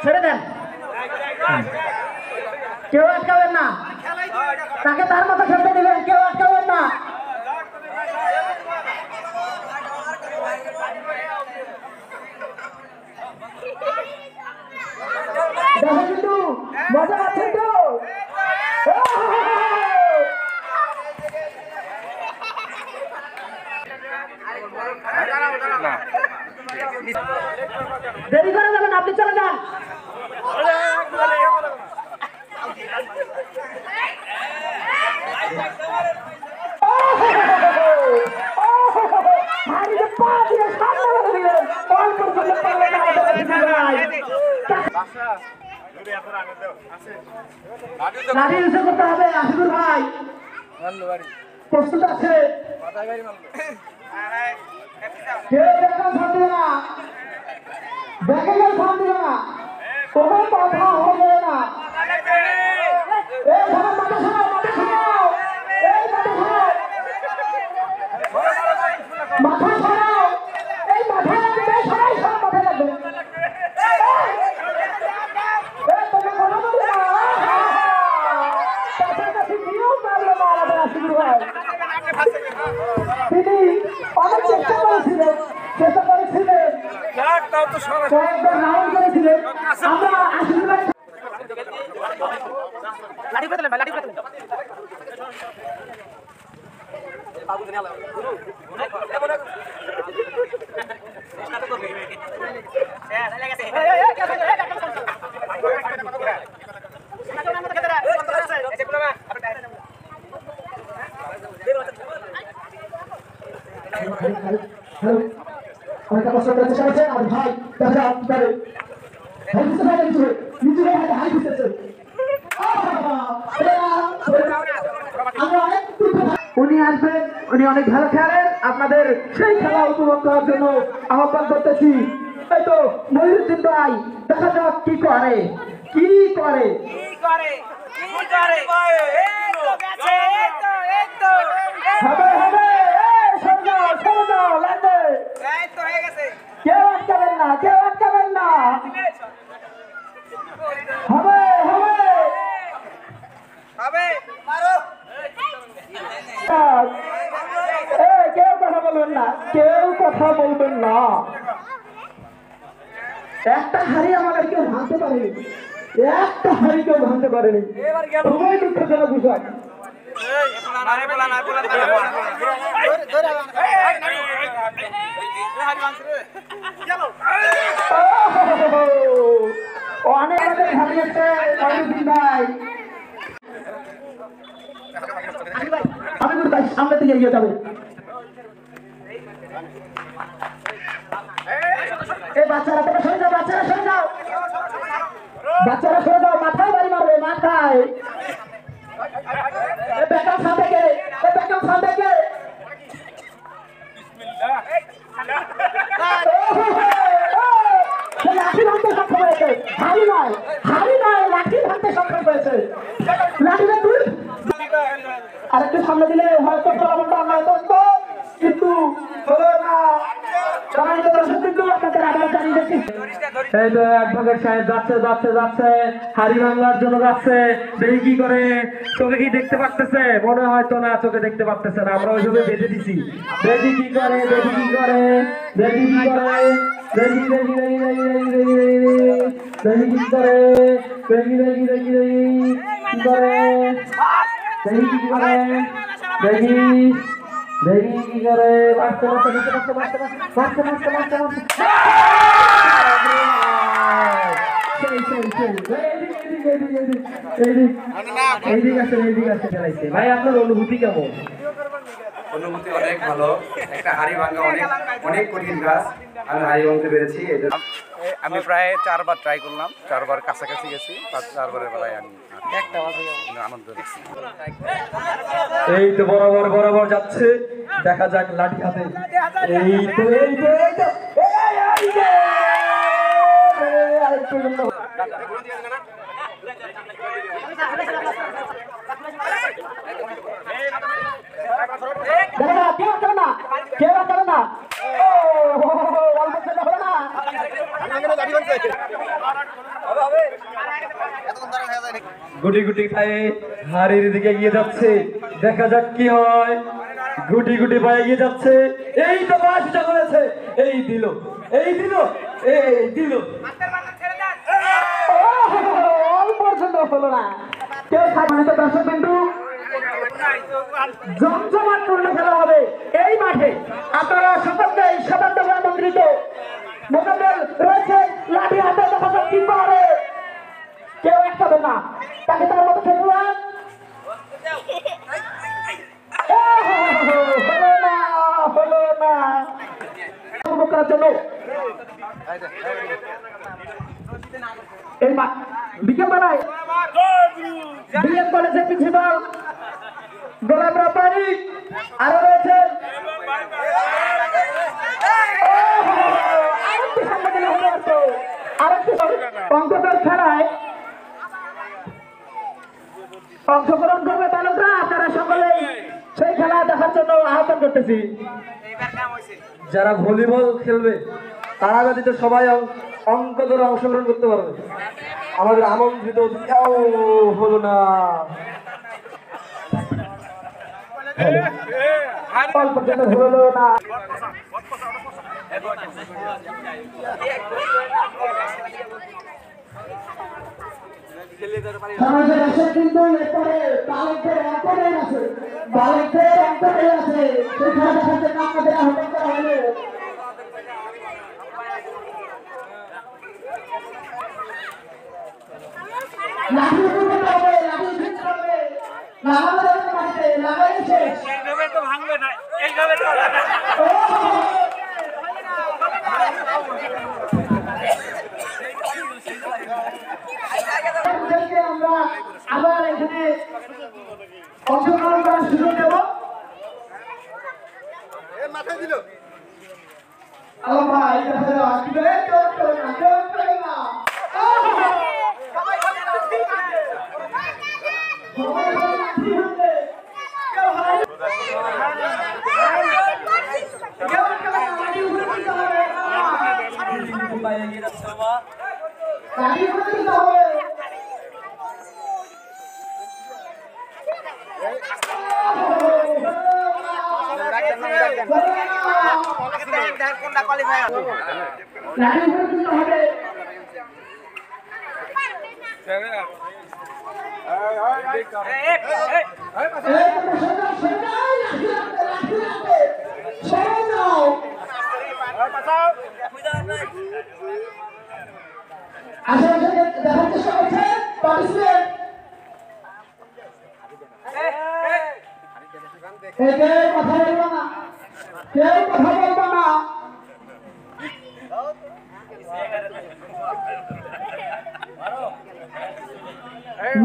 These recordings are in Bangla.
ছেড়ে দেন কেউ আটকাবেন না তাকে তার মতো খেলতে দিবেন কেউ আটকাবেন না দেখো কিন্তু মজা পাচ্ছেন তো দেরি করে যাবেন আপনি চলে যান লাঠি ইউজ করতে হবে আসিফুর ভাই প্রস্তুত আছে কেউ দেখে ফোন দিবে না দেখে গেলে ফোন দিবে না কোনো কথা হবে না এই ধরো মাঠে শোনাও এই মাঠে শোনাও মাথা শোনাও এই মাথায় লাগবে সবাই সব মাথায় লাগবে তিনি অনেক চেষ্টা করেছিলেন কয়েকবার রাউন্ড করেছিলেন আমরা অনেকটা কষ্ট করতে চাইছে আর ভাই দেখা পারে উনি আসবেন উনি অনেক ভালো খেলেন আপনাদের সেই খেলা উপভোগ করার জন্য আহ্বান করতেছি এই তো মহিউদ্দিন ভাই দেখা যাক কি করে হবে কেউ আটকাবেন না হবে কেউ কথা বলবেন না একটা হাড়ি আমাদের কেউ ভাঙতে পারেনি খুবই দুঃখজনক বিষয় অনেক ভাবিয়েছে ভাই সামনে থেকে এগিয়ে যাবে এই বাচ্চারা সরে যাও মাথায় বাড়ি মারবে মাথায় বেকম সামনে কে লাঠি ভাঙতে সক্ষম হয়েছে হাড়ি নয় লাঠি ভাঙতে সক্ষম হয়েছে লাঠিটা তুই আরেকটু সামনে দিলে হয়তো ফলাফলটা আমরা করবো কিন্তু হলো না এই তো অ্যাডভোকেট সাহেব যাচ্ছে হাড়ি ভাঙার জন্য যাচ্ছে দেখি কি করে চোখে কি দেখতে পারতেছে মনে হয়তো না চোখে দেখতে পারতেছে না আমরা ওইভাবে বেঁধে দিছি দেখি কি করে ভাই আপনার অনুভূতি কেমন? অনুভূতি অনেক ভালো। একটা হাড়ি ভাঙা অনেক কঠিন কাজ, আমি হাড়ি ভাঙতে পেরেছি। আমি প্রায় 4 বার ট্রাই করলাম, 4 বার কাছাকাছি গেছি, 4 বারের বেলায় আমি আনন্দ দেখছি। এই তো বরাবর বরাবর যাচ্ছে, দেখা যাক লাঠি হাতে। এই তো এই তো এই তো এই যে আরেকটু কেউ করে না গুটি গুটি খায়ে হাড়ির দিকে এগিয়ে যাচ্ছে, দেখা যাক কি হয়। গুটি গুটি পায়ে এগিয়ে যাচ্ছে, এই তো বাসটা করেছে, এই দিল এই দিল এই দিল, অল্প পর্যন্ত হলো না। কেউ খায় তো দর্শক বিন্দু জমজমাট করলে খেলা হবে এই মাঠে। আপনারা সকলেই সাধারণ আমন্ত্রিত। মোকাবেল রয়েছে, লাঠি হাতে দেখা যাক কি পারে। কেউ এক পাবে না, তাকে তার মতো খেলুয়ান হলো না হলো না করার জন্য এই বিকেল বেলায় বিএম কলেজের প্রিন্সিপাল গোলাম রাব্বানি আরো রয়েছেন আরেকটি অঙ্কটার খেলায় অংশগ্রহণ করবে বালকরা। আপনারা সকলেই সেই খেলা দেখার জন্য আহ্বান করতেছি। যারা ভলিবল খেলবে তারা ব্যতীত সবাই অঙ্ক ধরে অংশগ্রহণ করতে পারবে। আমাদের আমন্ত্রিত হলো না, হলো না। কিন্তু এরপরে বালকদের অঙ্কনে আছে, বালকদের অঙ্কনে আছে, সেখানে দেখাতে আমাদের আহ্বান করা হলো। লাঠি উঠতে হবে, লাঠি উঠতে হবে, লাগানো যাবে মাটিতে, লাগাই শেষ। এইভাবে তো ভাঙবে না, এইভাবে তো আমরা আবার এখানে অংশগ্রহণ করার সুযোগ দেব। মাথায় দিল আল্লাহ ভাই,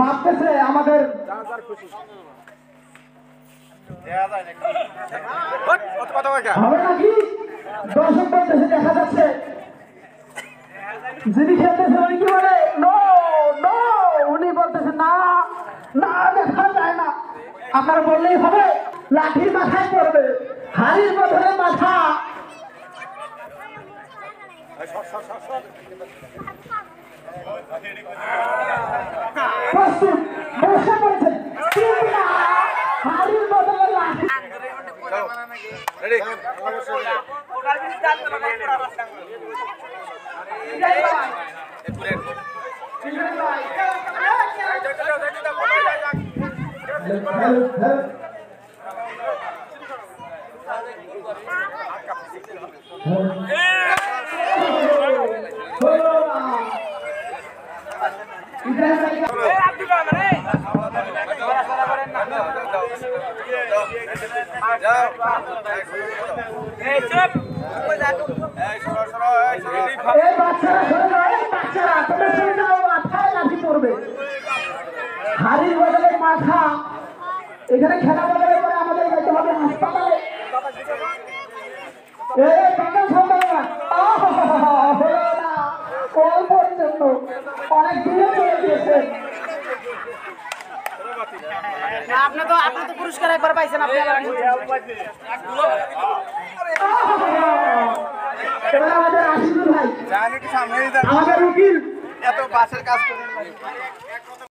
মাপতেছে আমাদের হবে নাকি দর্শক বলতেছে, দেখা যাচ্ছে যিনি খেলতেছে উনি কি বলে নো নো, উনি বলতেছে না না দেখা যায় না। আপনারা বললেই হবে, লাঠির মাথায় পড়বে, হাড়ির বদলে মাথা। প্রস্তুত, বসে পড়েছেন, হাড়ির বদলে লাঠি। হাড়ির বদলে মাথা, এখানে খেলা বদলে পরে আমাদের যেতে হবে হাসপাতালে। এই প্যান্ডেল সামনে না, হলো না, অল্প জন্য অনেক দূরে চলে গিয়েছে। আপনি তো পুরস্কার একবার পাইছেন, আপনি আবার এবার আমাদের আশিদুল ভাই, আমাদের উকিল এত বাসের কাজ করেন